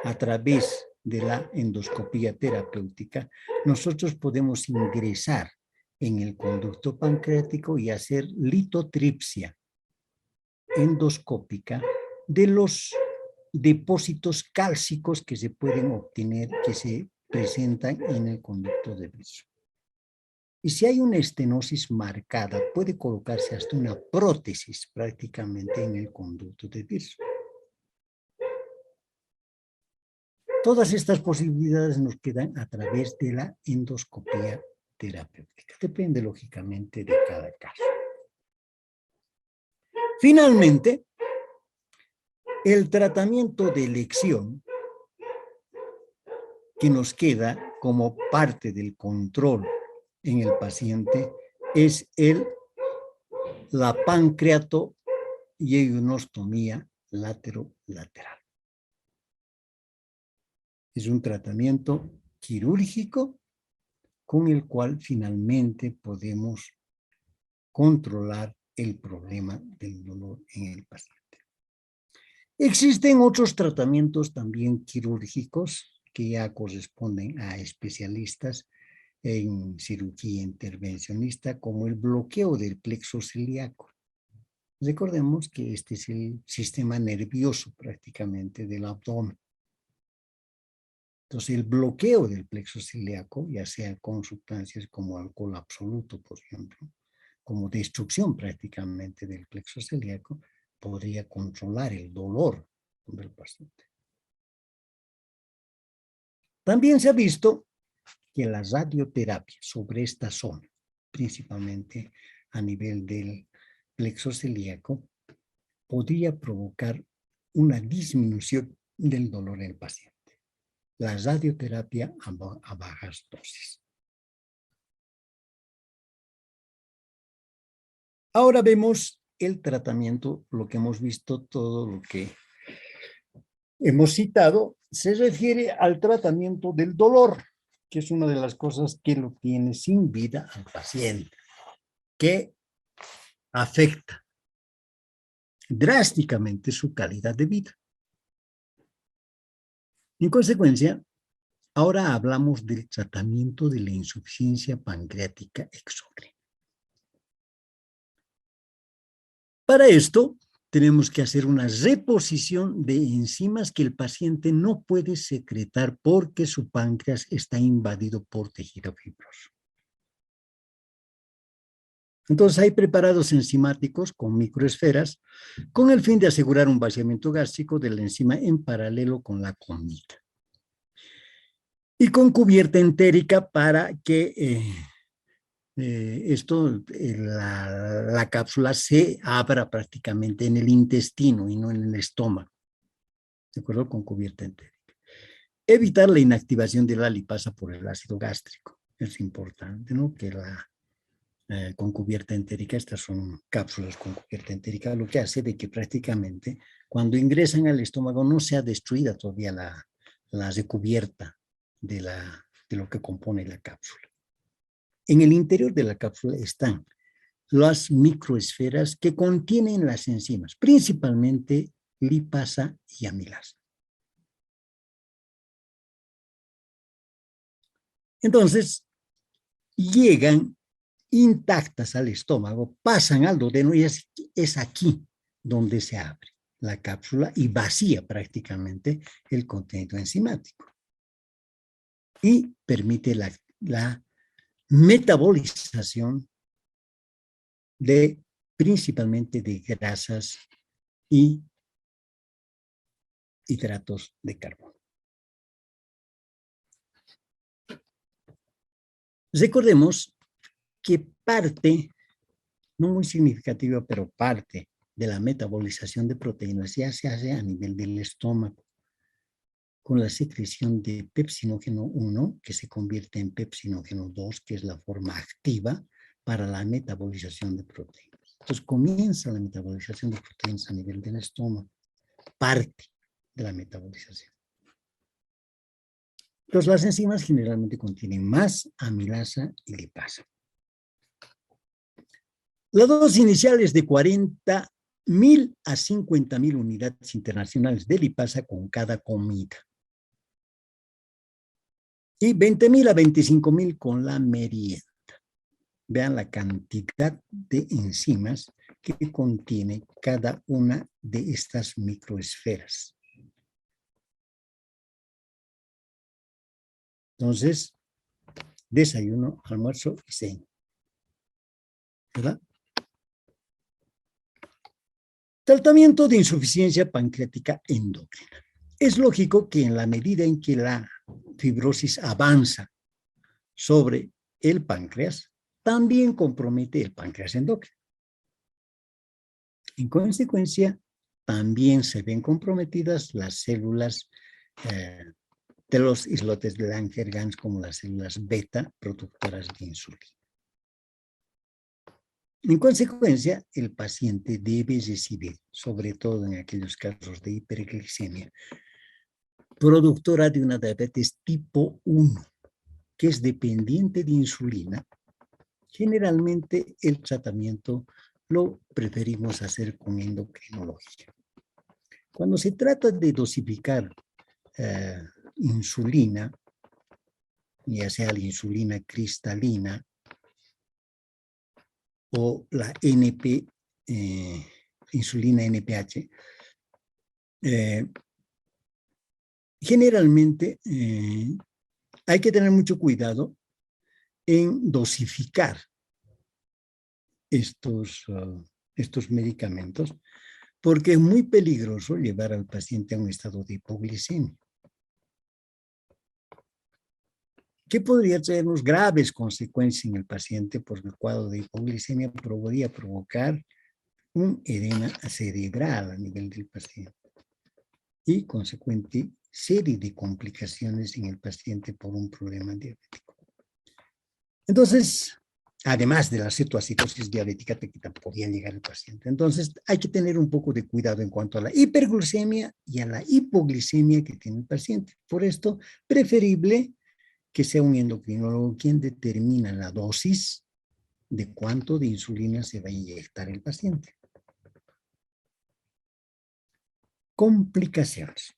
A través de la endoscopía terapéutica, nosotros podemos ingresar en el conducto pancreático y hacer litotripsia endoscópica de los depósitos cálcicos que se pueden obtener, que se presentan en el conducto de Wilson. Y si hay una estenosis marcada, puede colocarse hasta una prótesis prácticamente en el conducto de Wilson. Todas estas posibilidades nos quedan a través de la endoscopía terapéutica. Depende, lógicamente, de cada caso. Finalmente, el tratamiento de elección que nos queda como parte del control en el paciente es la pancreatoyeyunostomía laterolateral. Es un tratamiento quirúrgico con el cual finalmente podemos controlar el problema del dolor en el paciente. Existen otros tratamientos también quirúrgicos que ya corresponden a especialistas en cirugía intervencionista, como el bloqueo del plexo celíaco. Recordemos que este es el sistema nervioso prácticamente del abdomen. Entonces, el bloqueo del plexo celíaco, ya sea con sustancias como alcohol absoluto, por ejemplo, como destrucción prácticamente del plexo celíaco, podría controlar el dolor del paciente. También se ha visto que la radioterapia sobre esta zona, principalmente a nivel del plexo celíaco, podría provocar una disminución del dolor en el paciente. La radioterapia a bajas dosis. Ahora vemos el tratamiento, lo que hemos visto, todo lo que hemos citado, se refiere al tratamiento del dolor, que es una de las cosas que lo tiene sin vida al paciente, que afecta drásticamente su calidad de vida. En consecuencia, ahora hablamos del tratamiento de la insuficiencia pancreática exógena. Para esto, tenemos que hacer una reposición de enzimas que el paciente no puede secretar porque su páncreas está invadido por tejido fibroso. Entonces, hay preparados enzimáticos con microesferas con el fin de asegurar un vaciamiento gástrico de la enzima en paralelo con la comida. Y con cubierta entérica para que la cápsula se abra prácticamente en el intestino y no en el estómago. ¿De acuerdo? Con cubierta entérica. Evitar la inactivación de la lipasa por el ácido gástrico. Es importante, ¿no? Que con cubierta entérica, estas son cápsulas con cubierta entérica, lo que hace de que prácticamente cuando ingresan al estómago no sea destruida todavía la recubierta de lo que compone la cápsula. En el interior de la cápsula están las microesferas que contienen las enzimas, principalmente lipasa y amilasa. Entonces, llegan intactas al estómago, pasan al duodeno y es aquí donde se abre la cápsula y vacía prácticamente el contenido enzimático. Y permite la metabolización principalmente de grasas y hidratos de carbono. Recordemos que parte, no muy significativa, pero parte de la metabolización de proteínas ya se hace a nivel del estómago. con la secreción de pepsinógeno 1, que se convierte en pepsinógeno 2, que es la forma activa para la metabolización de proteínas. Entonces comienza la metabolización de proteínas a nivel del estómago, parte de la metabolización. Entonces las enzimas generalmente contienen más amilasa y lipasa. La dosis inicial es de 40.000 a 50.000 unidades internacionales de lipasa con cada comida. Y 20.000 a 25.000 con la merienda. Vean la cantidad de enzimas que contiene cada una de estas microesferas. Entonces, desayuno, almuerzo y cena. ¿Verdad? Tratamiento de insuficiencia pancreática endocrina. Es lógico que en la medida en que la fibrosis avanza sobre el páncreas, también compromete el páncreas endocrino. En consecuencia, también se ven comprometidas las células de los islotes de Langerhans, como las células beta productoras de insulina. En consecuencia, el paciente debe recibir, sobre todo en aquellos casos de hiperglicemia, productora de una diabetes tipo 1, que es dependiente de insulina. Generalmente el tratamiento lo preferimos hacer con endocrinología. Cuando se trata de dosificar insulina, ya sea la insulina cristalina o la insulina NPH, generalmente hay que tener mucho cuidado en dosificar estos medicamentos, porque es muy peligroso llevar al paciente a un estado de hipoglicemia, que podría traernos graves consecuencias en el paciente, porque el cuadro de hipoglicemia podría provocar un edema cerebral a nivel del paciente y consecuente serie de complicaciones en el paciente por un problema diabético. Entonces, además de la cetoacidosis diabética que podría llegar al paciente. Entonces, hay que tener un poco de cuidado en cuanto a la hiperglucemia y a la hipoglicemia que tiene el paciente. Por esto, preferible que sea un endocrinólogo quien determina la dosis de cuánto de insulina se va a inyectar el paciente. Complicaciones.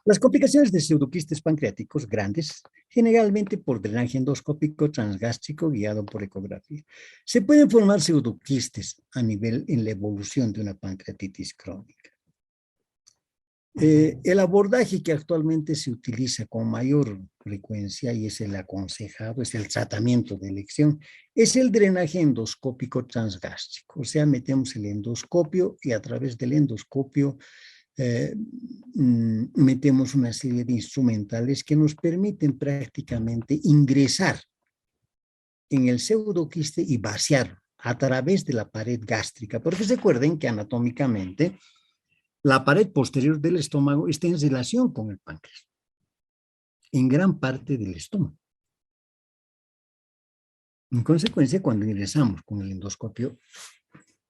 Las complicaciones de pseudoquistes pancreáticos grandes, generalmente por drenaje endoscópico transgástrico guiado por ecografía. Se pueden formar pseudoquistes a nivel en la evolución de una pancreatitis crónica. El abordaje que actualmente se utiliza con mayor frecuencia y es el aconsejado, es el tratamiento de elección, es el drenaje endoscópico transgástrico. O sea, metemos el endoscopio y a través del endoscopio metemos una serie de instrumentales que nos permiten prácticamente ingresar en el pseudoquiste y vaciar a través de la pared gástrica. Porque recuerden que anatómicamente la pared posterior del estómago está en relación con el páncreas, en gran parte del estómago. En consecuencia, cuando ingresamos con el endoscopio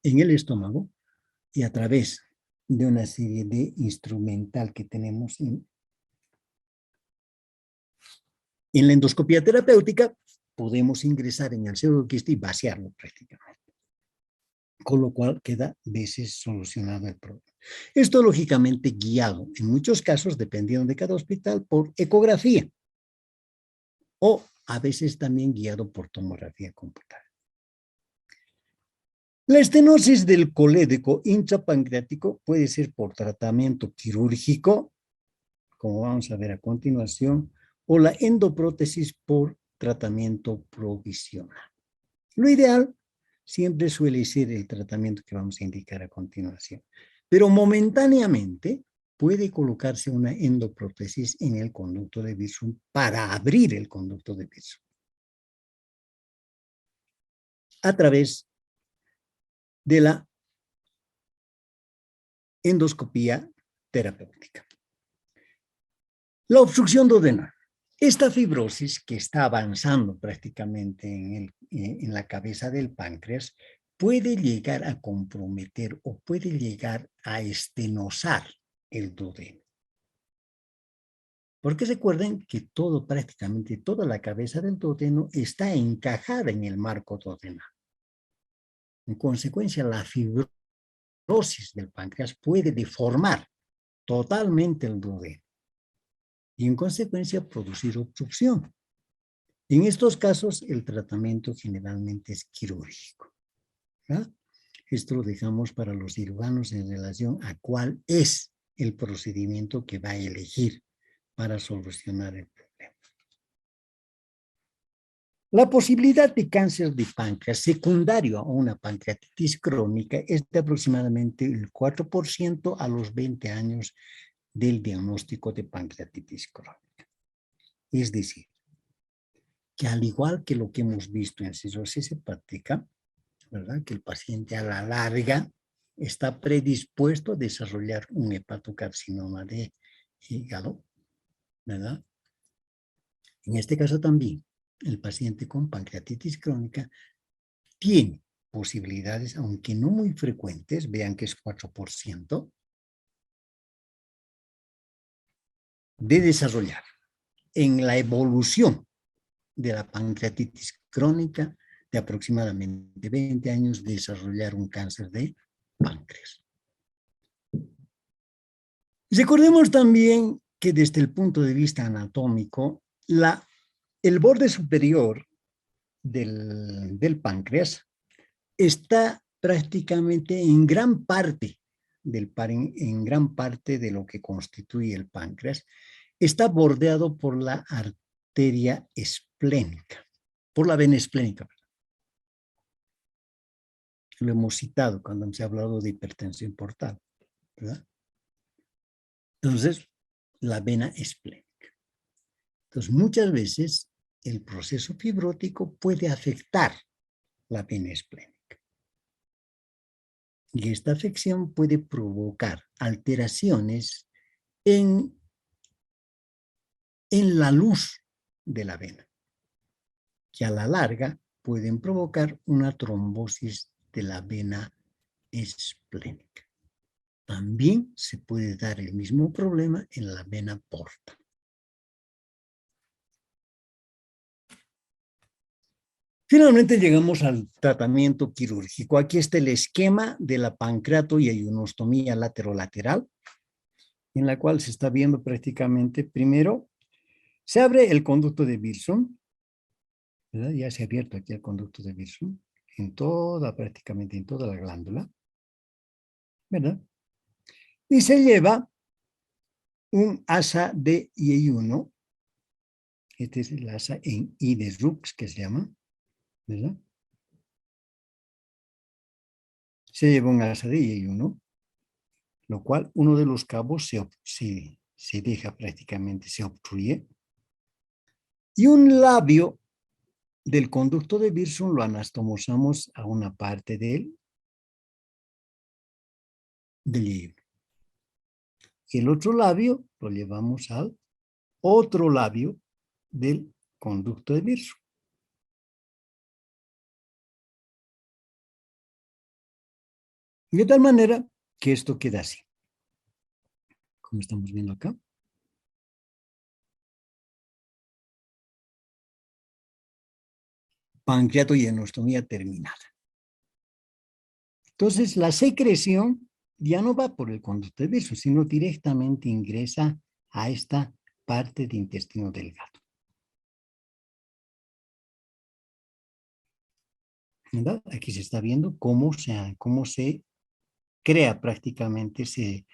en el estómago y a través de una serie de instrumental que tenemos en la endoscopia terapéutica, podemos ingresar en el pseudoquiste y vaciarlo prácticamente, con lo cual queda veces solucionado el problema. Esto lógicamente guiado, en muchos casos, dependiendo de cada hospital, por ecografía o a veces también guiado por tomografía computada. La estenosis del colédoco intrapancreático puede ser por tratamiento quirúrgico, como vamos a ver a continuación, o la endoprótesis por tratamiento provisional. Lo ideal siempre suele ser el tratamiento que vamos a indicar a continuación, pero momentáneamente puede colocarse una endoprótesis en el conducto de Wirsum para abrir el conducto de Wirsum a través de la endoscopía terapéutica. La obstrucción duodenal. Esta fibrosis que está avanzando prácticamente en la cabeza del páncreas puede llegar a comprometer o puede llegar a estenosar el duodeno. Porque recuerden que prácticamente toda la cabeza del duodeno está encajada en el marco duodenal. En consecuencia, la fibrosis del páncreas puede deformar totalmente el duodeno y en consecuencia producir obstrucción. En estos casos, el tratamiento generalmente es quirúrgico, ¿verdad? Esto lo dejamos para los cirujanos en relación a cuál es el procedimiento que va a elegir para solucionar el problema. La posibilidad de cáncer de páncreas secundario a una pancreatitis crónica es de aproximadamente el 4% a los 20 años del diagnóstico de pancreatitis crónica. Es decir, que al igual que lo que hemos visto en cirrosis hepática, ¿verdad? Que el paciente a la larga está predispuesto a desarrollar un hepatocarcinoma de hígado, ¿verdad? En este caso también, el paciente con pancreatitis crónica tiene posibilidades, aunque no muy frecuentes, vean que es 4%, de desarrollar en la evolución de la pancreatitis crónica de aproximadamente 20 años desarrollar un cáncer de páncreas. Recordemos también que desde el punto de vista anatómico, el borde superior del páncreas está prácticamente en gran parte de lo que constituye el páncreas, está bordeado por la arteria esplénica, por la vena esplénica. Lo hemos citado cuando se ha hablado de hipertensión portal, ¿verdad? Entonces, la vena esplénica. Entonces, muchas veces el proceso fibrótico puede afectar la vena esplénica. Y esta afección puede provocar alteraciones en la luz de la vena, que a la larga pueden provocar una trombosis de la vena esplénica. También se puede dar el mismo problema en la vena porta. Finalmente llegamos al tratamiento quirúrgico. Aquí está el esquema de la pancreatoyeyunostomía laterolateral, en la cual se está viendo prácticamente, primero, se abre el conducto de Wilson, ¿verdad? Ya se ha abierto aquí el conducto de Wilson, prácticamente en toda la glándula, ¿verdad? Y se lleva un asa de yeyuno, este es el asa en I de Rux, que se llama, ¿verdad? Se lleva un asa de yeyuno, lo cual uno de los cabos se deja prácticamente, se obstruye. Y un labio del conducto de Wilson lo anastomosamos a una parte del yeyuno. Y el otro labio lo llevamos al otro labio del conducto de Wilson. De tal manera que esto queda así, como estamos viendo acá. Pancreatoyenostomía terminada. Entonces, la secreción ya no va por el conducto de Wilson, sino directamente ingresa a esta parte de intestino delgado. ¿Verdad? Aquí se está viendo cómo se crea prácticamente, se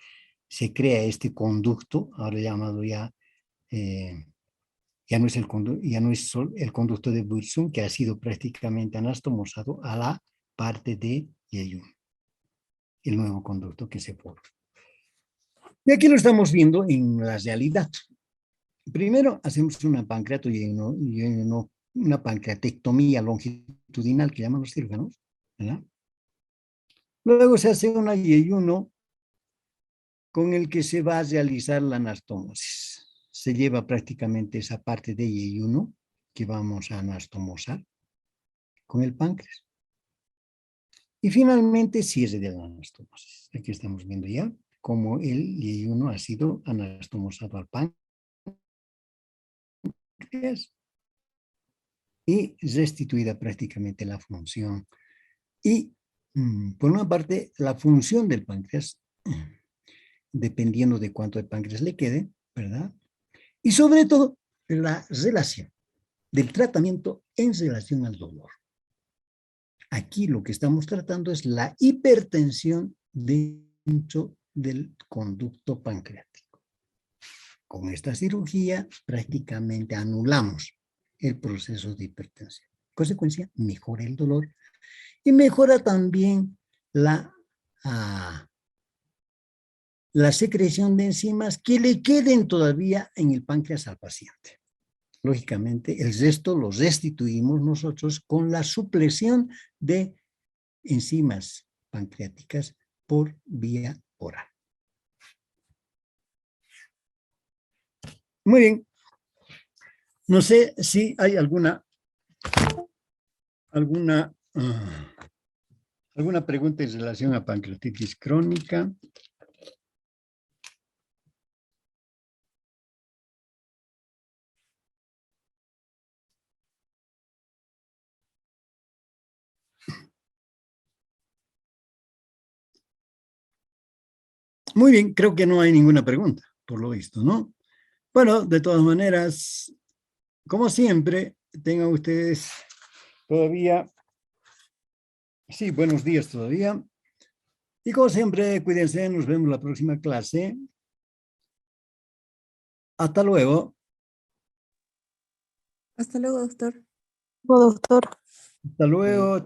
crea este conducto, ahora llamado ya no es el conducto de Wilson, que ha sido prácticamente anastomosado a la parte de yeyuno, el nuevo conducto que se forma. Y aquí lo estamos viendo en la realidad. Primero hacemos una una pancreatectomía longitudinal que llaman los cirujanos, ¿verdad? Luego se hace un yeyuno con el que se va a realizar la anastomosis. se lleva prácticamente esa parte de Y1 que vamos a anastomosar con el páncreas. Y finalmente cierre de la anastomosis. Aquí estamos viendo ya cómo el Y1 ha sido anastomosado al páncreas y restituida prácticamente la función. Y por una parte, la función del páncreas, dependiendo de cuánto de páncreas le quede, ¿verdad? Y sobre todo, la relación del tratamiento en relación al dolor. Aquí lo que estamos tratando es la hipertensión dentro del conducto pancreático. Con esta cirugía prácticamente anulamos el proceso de hipertensión. Consecuencia, mejora el dolor y mejora también la secreción de enzimas que le queden todavía en el páncreas al paciente. Lógicamente, el resto lo restituimos nosotros con la supresión de enzimas pancreáticas por vía oral. Muy bien. No sé si hay alguna pregunta en relación a pancreatitis crónica. Muy bien, creo que no hay ninguna pregunta, por lo visto, ¿no? Bueno, de todas maneras, como siempre, tengan ustedes todavía, sí, buenos días todavía. Y como siempre, cuídense, nos vemos la próxima clase. Hasta luego. Hasta luego, doctor. Doctor. Hasta luego.